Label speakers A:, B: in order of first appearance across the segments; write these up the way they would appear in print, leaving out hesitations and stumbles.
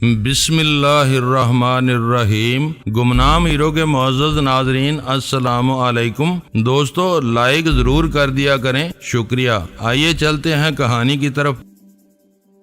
A: بسم اللہ الرحمن الرحیم۔ گمنام ہیرو کے معزز ناظرین السلام علیکم۔ دوستو لائک ضرور کر دیا کریں، شکریہ۔ آئیے چلتے ہیں کہانی کی طرف۔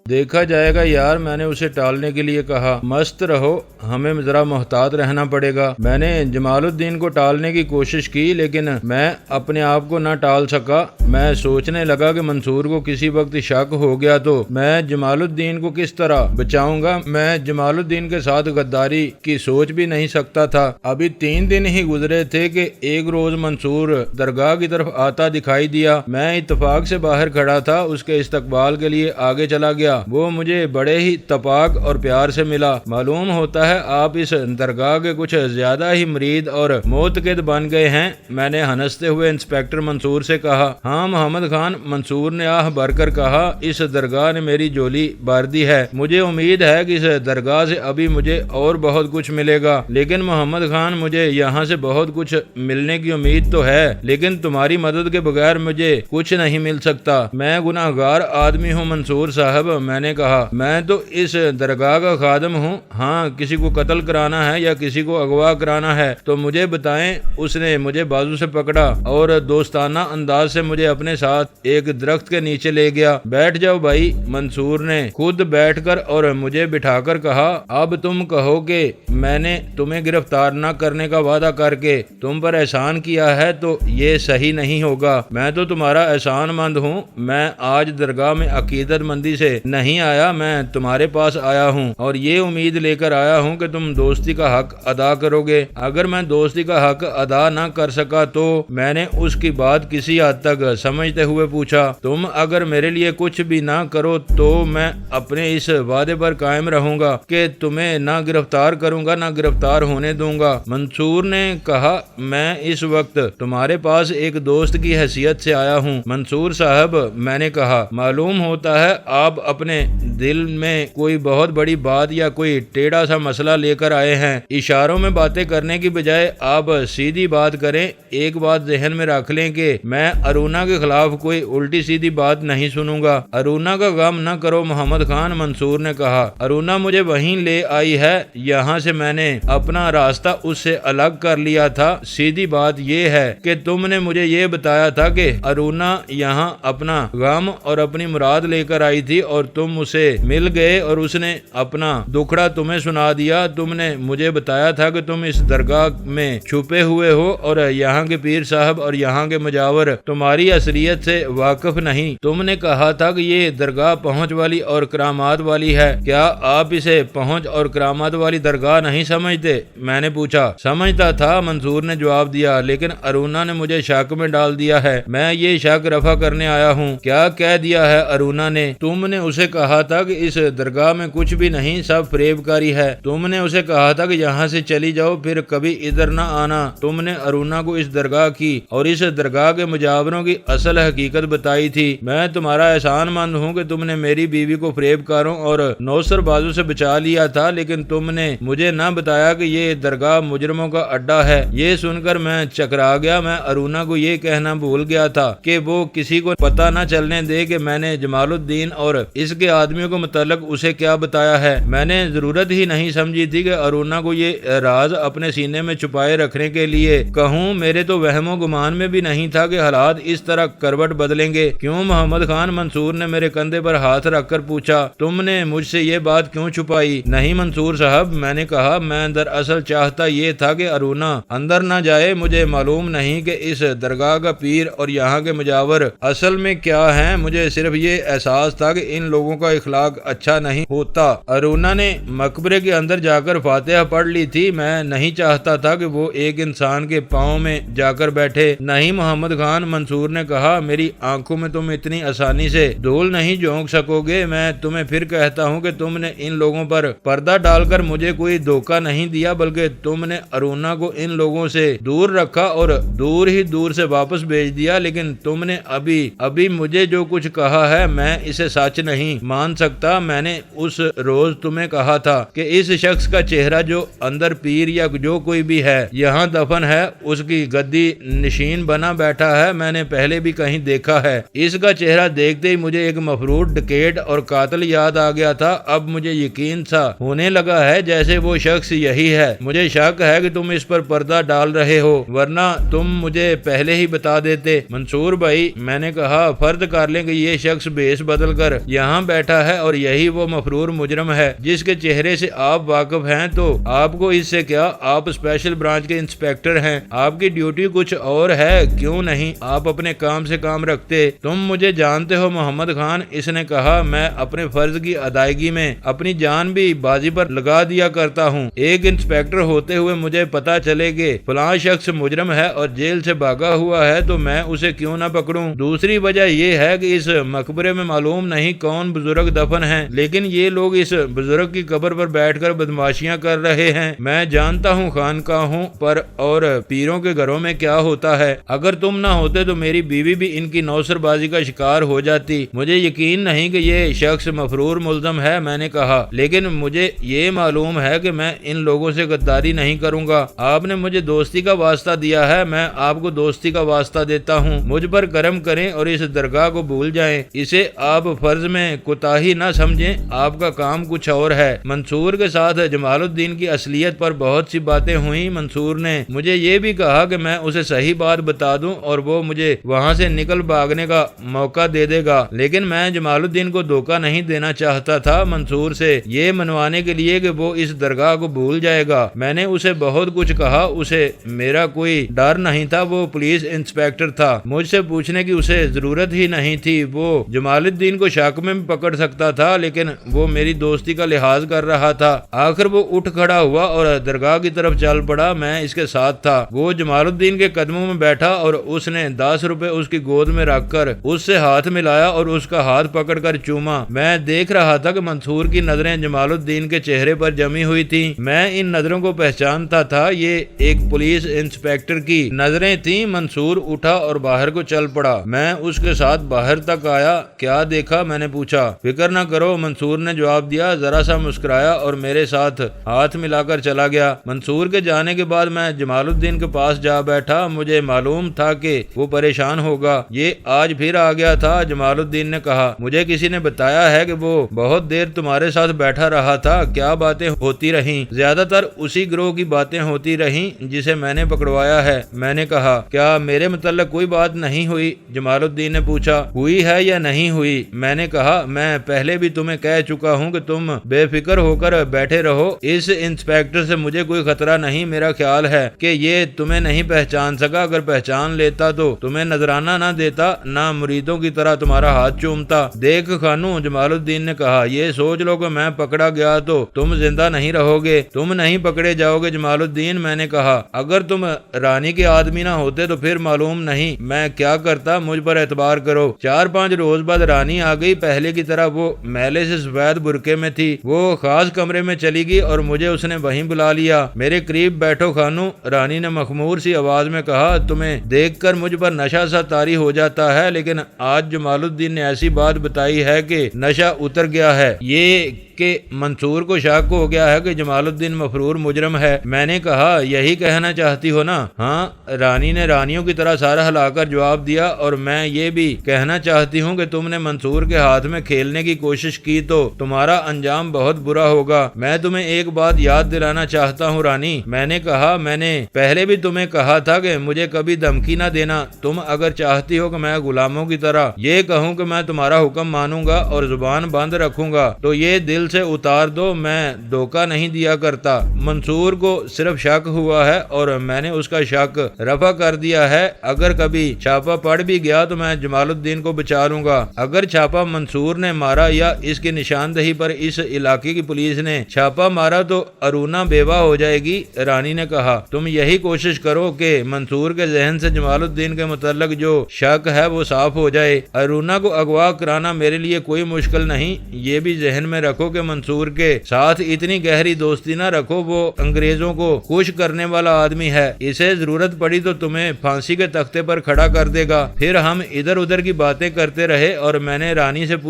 A: دیکھا جائے گا یار، میں نے اسے ٹالنے کے لیے کہا، مست رہو، ہمیں ذرا محتاط رہنا پڑے گا۔ میں نے جمال الدین کو ٹالنے کی کوشش کی لیکن میں اپنے آپ کو نہ ٹال سکا۔ میں سوچنے لگا کہ منصور کو کسی وقت شک ہو گیا تو میں جمال الدین کو کس طرح بچاؤں گا۔ میں جمال الدین کے ساتھ غداری کی سوچ بھی نہیں سکتا تھا۔ ابھی 3 دن ہی گزرے تھے کہ ایک روز منصور درگاہ کی طرف آتا دکھائی دیا۔ میں اتفاق سے باہر کھڑا تھا، اس کے استقبال کے لیے آگے چلا گیا۔ وہ مجھے بڑے ہی اتفاق اور پیار سے ملا۔ معلوم ہوتا ہے آپ اس درگاہ کے کچھ زیادہ ہی مرید اور معتقد بن گئے ہیں۔ میں نے ہنستے ہوئے انسپیکٹر منصور سے کہا۔ ہاں محمد خان، منصور نے آہ بھر کر کہا، اس درگاہ نے میری جولی بھر دی ہے۔ مجھے امید ہے کہ اس درگاہ سے ابھی مجھے اور بہت کچھ ملے گا، لیکن محمد خان مجھے یہاں سے بہت کچھ ملنے کی امید تو ہے، لیکن تمہاری مدد کے بغیر مجھے کچھ نہیں مل سکتا۔ میں گناہگار آدمی ہوں منصور صاحب، میں نے کہا، میں تو اس درگاہ کا خادم ہوں۔ ہاں کسی کو قتل کرانا ہے یا کسی کو اغوا کرانا ہے تو مجھے بتائیں۔ اس نے مجھے بازو سے پکڑا اور دوستانہ انداز سے مجھے اپنے ساتھ ایک درخت کے نیچے لے گیا۔ بیٹھ جاؤ بھائی، منصور نے خود بیٹھ کر اور مجھے بٹھا کر کہا، اب تم کہو کہ میں نے تمہیں گرفتار نہ کرنے کا وعدہ کر کے تم پر احسان کیا ہے تو یہ صحیح نہیں ہوگا۔ میں تو تمہارا احسان مند ہوں۔ میں آج درگاہ میں عقیدت مندی سے نہیں آیا، میں تمہارے پاس آیا ہوں اور یہ امید لے کر آیا ہوں کہ تم دوستی کا حق ادا کرو گے۔ اگر میں دوستی کا حق ادا نہ کر سکا تو میں نے اس کی بات کسی حد تک سمجھتے ہوئے پوچھا، تم اگر میرے لیے کچھ بھی نہ کرو تو میں اپنے اس وعدے پر قائم رہوں گا کہ تمہیں نہ گرفتار کروں گا نہ گرفتار ہونے دوں گا۔ منصور نے کہا، میں اس وقت تمہارے پاس ایک دوست کی حیثیت سے آیا ہوں۔ منصور صاحب، میں نے کہا، معلوم ہوتا ہے آپ اپنے دل میں کوئی بہت بڑی بات یا کوئی ٹیڑھا سا مسئلہ لے کر آئے ہیں۔ اشاروں میں باتیں کرنے کی بجائے آپ سیدھی بات کریں۔ ایک بات ذہن میں رکھ لیں کہ میں ارونا کے خلاف کوئی الٹی سیدھی بات نہیں سنوں گا۔ ارونا کا غم نہ کرو محمد خان، منصور نے کہا، ارونا مجھے وہیں لے آئی ہے، یہاں سے میں نے اپنا راستہ اس سے الگ کر لیا تھا۔ سیدھی بات یہ ہے کہ تم نے مجھے یہ بتایا تھا کہ ارونا یہاں اپنا غم اور اپنی مراد لے کر آئی تھی اور تم اسے مل گئے اور اس نے اپنا دکھڑا تمہیں سنا دیا۔ تم نے مجھے بتایا تھا کہ تم اس درگاہ میں چھپے ہوئے ہو اور یہاں کے پیر صاحب اور یہاں کے مجاور تمہاری اصلیت سے واقف نہیں۔ تم نے کہا تھا کہ یہ درگاہ پہنچ والی اور کرامات والی ہے۔ کیا آپ اسے پہنچ اور کرامات والی درگاہ نہیں سمجھتے؟ میں نے پوچھا۔ سمجھتا تھا، منصور نے جواب دیا، لیکن ارونا نے مجھے شک میں ڈال دیا ہے۔ میں یہ شک رفع کرنے آیا ہوں۔ کیا کہہ دیا ہے ارونا نے؟ تم نے اسے کہا تھا کہ اس درگاہ میں کچھ بھی نہیں، سب فریب کاری ہے۔ تم نے اسے کہا تھا کہ یہاں سے چلی جاؤ، پھر کبھی ادھر نہ آنا۔ تم نے ارونا کو اس درگاہ کی اور اس درگاہ کے مجاوروں کی اصل حقیقت بتائی تھی۔ میں تمہارا احسان مند ہوں کہ تم نے میری بیوی کو فریب کاروں اور نوسر بازو سے بچا لیا تھا، لیکن تم نے مجھے نہ بتایا کہ یہ درگاہ مجرموں کا اڈا ہے۔ یہ سن کر میں چکرا گیا۔ میں ارونا کو یہ کہنا بھول گیا تھا کہ وہ کسی کو پتہ نہ چلنے دے کہ میں نے جمال الدین اور اس کے آدمیوں کو متعلق اسے کیا بتایا ہے۔ میں نے ضرورت ہی نہیں سمجھی تھی کہ ارونا کو یہ راز اپنے سینے میں چھپائے رکھنے کے لیے کہوں۔ میرے تو وہم و گمان میں بھی نہیں تھا کہ حالات اس طرح کروٹ بدلیں گے۔ کیوں محمد خان؟ منصور نے میرے کندھے پر ہاتھ رکھ کر پوچھا، تم نے مجھ سے یہ بات کیوں چھپائی؟ نہیں منصور صاحب، میں نے کہا، میں دراصل چاہتا یہ تھا کہ ارونا اندر نہ جائے۔ مجھے معلوم نہیں کہ اس درگاہ کا پیر اور یہاں کے مجاور اصل میں کیا ہیں۔ مجھے صرف یہ احساس تھا کہ ان لوگوں کا اخلاق اچھا نہیں ہوتا۔ ارونا نے مقبرے کے اندر جا کر فاتحہ پڑھ لی تھی۔ میں نہیں چاہتا تھا کہ وہ ایک انسان کے پاؤں میں جا کر بیٹھے۔ نہیں محمد خان، منصور نے کہا، میری آنکھوں میں تم اتنی آسانی سے دھول نہیں جھونک سکو گے۔ میں تمہیں پھر کہتا ہوں کہ تم نے ان لوگوں پر پردہ ڈال کر مجھے کوئی دھوکہ نہیں دیا، بلکہ تم نے ارونا کو ان لوگوں سے دور رکھا اور دور ہی دور سے واپس بھیج دیا۔ لیکن تم نے ابھی مجھے جو کچھ کہا ہے میں اسے سچ نہیں نہیں مان سکتا۔ میں نے اس روز تمہیں کہا تھا کہ اس شخص کا چہرہ جو اندر پیر یا جو کوئی بھی ہے یہاں دفن ہے، اس کی گدی نشین بنا بیٹھا ہے، میں نے پہلے بھی کہیں دیکھا ہے۔ اس کا چہرہ دیکھتے ہی مجھے ایک مفروض ڈکیٹ اور قاتل یاد آ گیا تھا۔ اب مجھے یقین سا ہونے لگا ہے جیسے وہ شخص یہی ہے۔ مجھے شک ہے کہ تم اس پر پردہ ڈال رہے ہو، ورنہ تم مجھے پہلے ہی بتا دیتے۔ منصور بھائی، میں نے کہا، فرض کر لیں کہ یہ شخص بھیس بدل کر یہاں بیٹھا ہے اور یہی وہ مفرور مجرم ہے جس کے چہرے سے آپ واقف ہیں، تو آپ کو اس سے کیا؟ آپ اسپیشل برانچ کے انسپیکٹر ہیں، آپ کی ڈیوٹی کچھ اور ہے، کیوں نہیں آپ اپنے کام سے کام رکھتے؟ تم مجھے جانتے ہو محمد خان، اس نے کہا، میں اپنے فرض کی ادائیگی میں اپنی جان بھی بازی پر لگا دیا کرتا ہوں۔ ایک انسپیکٹر ہوتے ہوئے مجھے پتا چلے کہ فلاں شخص مجرم ہے اور جیل سے بھاگا ہوا ہے تو میں اسے کیوں نہ پکڑوں؟ دوسری وجہ یہ ہے کہ اس مقبرے میں معلوم نہیں کون بزرگ دفن ہیں، لیکن یہ لوگ اس بزرگ کی قبر پر بیٹھ کر بدماشیاں کر رہے ہیں۔ میں جانتا ہوں خانقاہوں پر اور پیروں کے گھروں میں کیا ہوتا ہے۔ اگر تم نہ ہوتے تو میری بیوی بھی ان کی نوسر بازی کا شکار ہو جاتی۔ مجھے یقین نہیں کہ یہ شخص مفرور ملزم ہے، میں نے کہا، لیکن مجھے یہ معلوم ہے کہ میں ان لوگوں سے غداری نہیں کروں گا۔ آپ نے مجھے دوستی کا واسطہ دیا ہے، میں آپ کو دوستی کا واسطہ دیتا ہوں۔ مجھ پر کرم کریں اور اس درگاہ کو بھول جائیں، اسے آپ فرض میں کوتاہی نہ سمجھیں، آپ کا کام کچھ اور ہے۔ منصور کے ساتھ جمال الدین کی اصلیت پر بہت سی باتیں ہوئیں۔ منصور نے مجھے یہ بھی کہا کہ میں اسے صحیح بات بتا دوں اور وہ مجھے وہاں سے نکل بھاگنے کا موقع دے دے گا، لیکن میں جمال الدین کو دھوکہ نہیں دینا چاہتا تھا منصور سے یہ منوانے کے لیے کہ وہ اس درگاہ کو بھول جائے گا۔ میں نے اسے بہت کچھ کہا، اسے میرا کوئی ڈر نہیں تھا، وہ پولیس انسپیکٹر تھا، مجھ سے پوچھنے کی اسے ضرورت ہی نہیں تھی۔ وہ جمال الدین کو شک میں پکڑ سکتا تھا، لیکن وہ میری دوستی کا لحاظ کر رہا تھا۔ آخر وہ اٹھ کھڑا ہوا اور درگاہ کی طرف چل پڑا، میں اس کے ساتھ تھا۔ وہ جمال الدین کے قدموں میں بیٹھا اور اس نے 10 روپے اس کی گود میں رکھ کر اس سے ہاتھ ملایا اور اس کا ہاتھ پکڑ کر چوما۔ میں دیکھ رہا تھا کہ منصور کی نظریں جمال الدین کے چہرے پر جمی ہوئی تھیں۔ میں ان نظروں کو پہچانتا تھا، یہ ایک پولیس انسپیکٹر کی نظریں تھیں۔ منصور اٹھا اور باہر کو چل پڑا۔ میں اس کے ساتھ باہر تک آیا۔ کیا دیکھا؟ میں نے پوچھا۔ فکر نہ کرو، منصور نے جواب دیا، ذرا سا مسکرایا اور میرے ساتھ ہاتھ ملا کر چلا گیا۔ منصور کے جانے کے بعد میں جمال الدین کے پاس جا بیٹھا۔ مجھے معلوم تھا کہ وہ پریشان ہوگا۔ یہ آج پھر آ گیا تھا، جمال الدین نے کہا۔ مجھے کسی نے بتایا ہے کہ وہ بہت دیر تمہارے ساتھ بیٹھا رہا تھا۔ کیا باتیں ہوتی رہیں؟ زیادہ تر اسی گروہ کی باتیں ہوتی رہیں جسے میں نے پکڑوایا ہے، میں نے کہا۔ کیا میرے متعلق کوئی بات نہیں ہوئی؟ جمال الدین نے پوچھا۔ ہوئی ہے یا نہیں ہوئی؟ میں نے کہا، میں پہلے بھی تمہیں کہہ چکا ہوں کہ تم بے فکر ہو کر بیٹھے رہو۔ اس انسپیکٹر سے مجھے کوئی خطرہ نہیں۔ میرا خیال ہے کہ یہ تمہیں نہیں پہچان سکا، اگر پہچان لیتا تو تمہیں نذرانہ نہ دیتا، نہ مریدوں کی طرح تمہارا ہاتھ چومتا۔ دیکھ خانو، جمال الدین نے کہا، یہ سوچ لو کہ میں پکڑا گیا تو تم زندہ نہیں رہو گے، تم نہیں پکڑے جاؤ گے جمال الدین۔ میں نے کہا، اگر تم رانی کے آدمی نہ ہوتے تو پھر معلوم نہیں میں کیا کرتا، مجھ پر اعتبار کرو۔ 4-5 روز بعد رانی آ گئی، پہلے کی طرح وہ میلے سے سفید برقعے میں تھی۔ وہ خاص کمرے میں چلی گئی اور مجھے اس نے وہیں بلا لیا۔ میرے قریب بیٹھو خانو، رانی نے مخمور سی آواز میں کہا، تمہیں دیکھ کر مجھ پر نشہ سا طاری ہو جاتا ہے، لیکن آج جمال الدین نے ایسی بات بتائی ہے کہ نشہ اتر گیا ہے۔ یہ کہ منصور کو شک ہو گیا ہے کہ جمال الدین مفرور مجرم ہے۔ میں نے کہا، یہی کہنا چاہتی ہو نا؟ ہاں، رانی نے رانیوں کی طرح سارا ہلا کر جواب دیا، اور میں یہ بھی کہنا چاہتی ہوں کہ تم نے منصور کے ہاتھ میں کھیلنے کی کوشش کی تو تمہارا انجام بہت برا ہوگا۔ میں تمہیں ایک بات یاد دلانا چاہتا ہوں رانی، میں نے کہا، میں نے پہلے بھی تمہیں کہا تھا کہ مجھے کبھی دھمکی نہ دینا۔ تم اگر چاہتی ہو کہ میں غلاموں کی طرح یہ کہوں کہ میں تمہارا حکم مانوں گا اور زبان بند رکھوں گا تو یہ دل سے اتار دو، میں دھوکہ نہیں دیا کرتا۔ منصور کو صرف شک ہوا ہے اور میں نے اس کا شک رفع کر دیا ہے۔ اگر کبھی چھاپا پڑ بھی گیا تو میں جمال الدین کو بچا لوں گا۔ اگر چھاپا منصور نے مارا یا اس کی نشاندہی پر اس علاقے کی پولیس نے چھاپا مارا تو ارونا بیوہ ہو جائے گی۔ رانی نے کہا، تم یہی کوشش کرو کہ منصور کے ذہن سے جمال الدین کے متعلق جو شک ہے وہ صاف ہو جائے۔ ارونا کو اغوا کرانا میرے لیے کوئی مشکل نہیں۔ یہ بھی ذہن میں رکھو کہ منصور کے ساتھ اتنی گہری دوستی نہ رکھو، وہ انگریزوں کو خوش کرنے والا آدمی ہے، اسے ضرورت پڑی تو تمہیں پھانسی کے تختے پر کھڑا کر دے گا۔ پھر ہم ادھر ادھر کی باتیں کرتے رہے اور میں نے رانی سے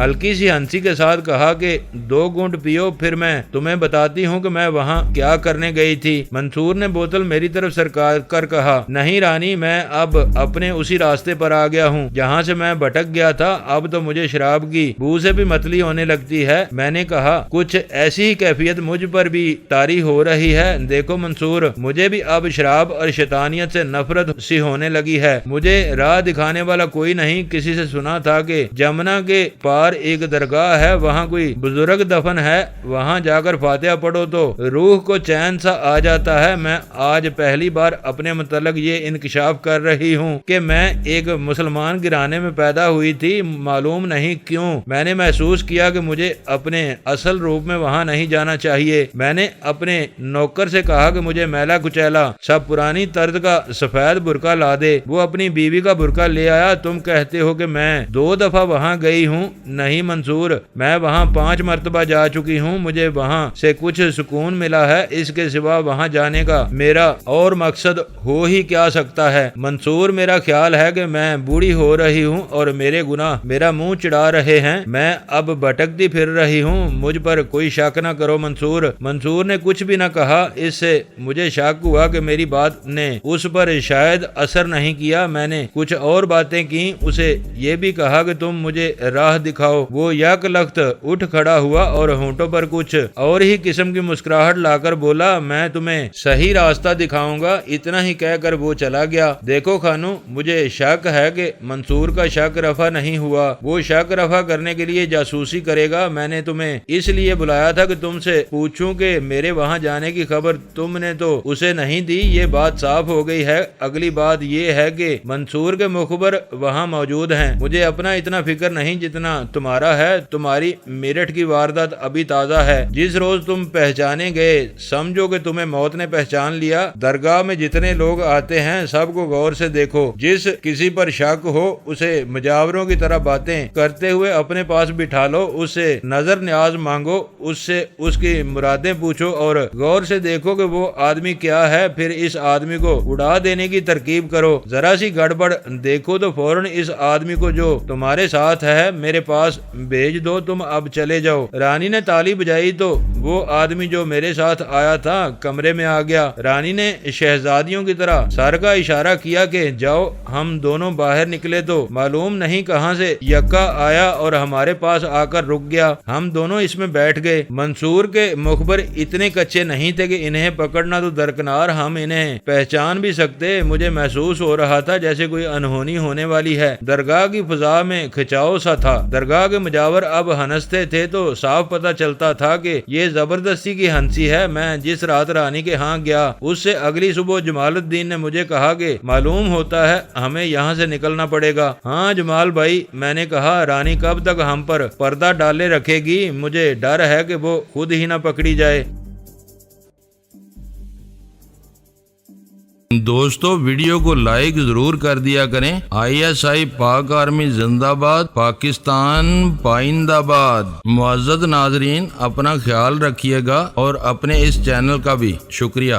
B: ہلکی سی ہنسی کے ساتھ کہا کہ 2 گھونٹ پیو پھر میں تمہیں بتاتی ہوں کہ میں وہاں کیا کرنے گئی تھی۔ منصور نے بوتل میری طرف سرکار کر کہا، نہیں رانی، میں اب اپنے اسی راستے پر آ گیا ہوں جہاں سے میں بھٹک گیا تھا۔ اب تو مجھے شراب کی بو سے بھی متلی ہونے لگتی ہے۔ میں نے کہا، کچھ ایسی ہی کیفیت مجھ پر بھی طاری ہو رہی ہے۔ دیکھو منصور، مجھے بھی اب شراب اور شیطانیت سے نفرت سی ہونے لگی ہے۔ مجھے راہ دکھانے والا کوئی نہیں۔ کسی سے سنا تھا کہ جمنا کے پار ایک درگاہ ہے، وہاں کوئی بزرگ دفن ہے، وہاں جا کر فاتحہ پڑھو تو روح کو چین سا آ جاتا ہے۔ میں آج پہلی بار اپنے متعلق یہ انکشاف کر رہی ہوں کہ میں ایک مسلمان گھرانے میں پیدا ہوئی تھی۔ معلوم نہیں کیوں میں نے محسوس کیا کہ مجھے اپنے اصل روپ میں وہاں نہیں جانا چاہیے۔ میں نے اپنے نوکر سے کہا کہ مجھے میلا کچیلا سب پرانی طرز کا سفید برقع لا دے۔ وہ اپنی بیوی کا برقع لے آیا۔ تم کہتے ہو کہ میں 2 دفعہ وہاں گئی ہوں۔ نہیں منصور، میں وہاں 5 مرتبہ جا چکی ہوں۔ مجھے وہاں سے کچھ سکون ملا ہے، اس کے سوا وہاں جانے کا میرا اور مقصد ہو ہی کیا سکتا ہے۔ منصور، میرا خیال ہے کہ میں بوڑھی ہو رہی ہوں اور میرے گناہ میرا منہ چڑھا رہے ہیں۔ میں اب بھٹکتی پھر رہی ہوں، مجھ پر کوئی شک نہ کرو منصور۔ منصور نے کچھ بھی نہ کہا۔ اس سے مجھے شک ہوا کہ میری بات نے اس پر شاید اثر نہیں کیا۔ میں نے کچھ اور باتیں کی، اسے یہ بھی کہا کہ تم مجھے راہ دکھاؤ۔ وہ یک لخت اٹھ کھڑا ہوا اور ہونٹوں پر کچھ اور ہی قسم کی مسکراہٹ لا کر بولا، میں تمہیں صحیح راستہ دکھاؤں گا۔ اتنا ہی کہہ کر وہ چلا گیا۔ دیکھو خانو، مجھے شک ہے کہ منصور کا شک رفع نہیں ہوا۔ وہ شک رفع کرنے کے لیے جاسوسی کرے گا۔ میں نے تمہیں اس لیے بلایا تھا کہ تم سے پوچھوں کہ میرے وہاں جانے کی خبر تم نے تو اسے نہیں دی۔ یہ بات صاف ہو گئی ہے۔ اگلی بات یہ ہے کہ منصور کے مخبر وہاں موجود ہیں۔ مجھے اپنا اتنا فکر نہیں جتنا تمہارا ہے۔ تمہاری میرٹھ کی واردات ابھی تازہ ہے۔ جس روز تم پہچانے گئے، سمجھو کہ تمہیں موت نے پہچان لیا۔ درگاہ میں جتنے لوگ آتے ہیں سب کو غور سے دیکھو۔ جس کسی پر شک ہو اسے مجاوروں کی طرح باتیں کرتے ہوئے اپنے پاس بٹھا لو، اس سے نظر نیاز مانگو، اس سے اس کی مرادیں پوچھو اور غور سے دیکھو کہ وہ آدمی کیا ہے۔ پھر اس آدمی کو اڑا دینے کی ترکیب کرو۔ ذرا سی گڑبڑ دیکھو تو فوراً اس آدمی کو جو تمہارے ساتھ ہے میرے پاس بھیج دو۔ تم اب چلے جاؤ۔ رانی نے تالی بجائی تو وہ آدمی جو میرے ساتھ آیا تھا کمرے میں آ گیا۔ رانی نے شہزادیوں کی طرح سر کا اشارہ کیا کہ جاؤ۔ ہم دونوں باہر نکلے تو معلوم نہیں کہاں سے یکا آیا اور ہمارے پاس آ کر رک گیا۔ ہم دونوں اس میں بیٹھ گئے۔ منصور کے مخبر اتنے کچے نہیں تھے کہ انہیں پکڑنا تو درکنار ہم انہیں پہچان بھی سکتے۔ مجھے محسوس ہو رہا تھا جیسے کوئی انہونی ہونے والی ہے۔ درگاہ کی فضا میں کھچاؤ سا تھا۔ درگاہ کے مجاور اب ہنستے تھے تو صاف پتہ چلتا تھا کہ یہ زبردستی کی ہنسی ہے۔ میں جس رات رانی کے ہاں گیا اس سے اگلی صبح جمال الدین نے مجھے کہا کہ معلوم ہوتا ہے ہمیں یہاں سے نکلنا پڑے گا۔ ہاں جمال بھائی، میں نے کہا، رانی کب تک ہم پر پردہ ڈالے رکھے گی؟ مجھے ڈر ہے کہ وہ خود ہی نہ پکڑی جائے۔
A: دوستو ویڈیو کو لائک ضرور کر دیا کریں۔ ISI پاک آرمی زندہ باد، پاکستان پائندہ باد۔ معزز ناظرین، اپنا خیال رکھیے گا اور اپنے اس چینل کا بھی شکریہ۔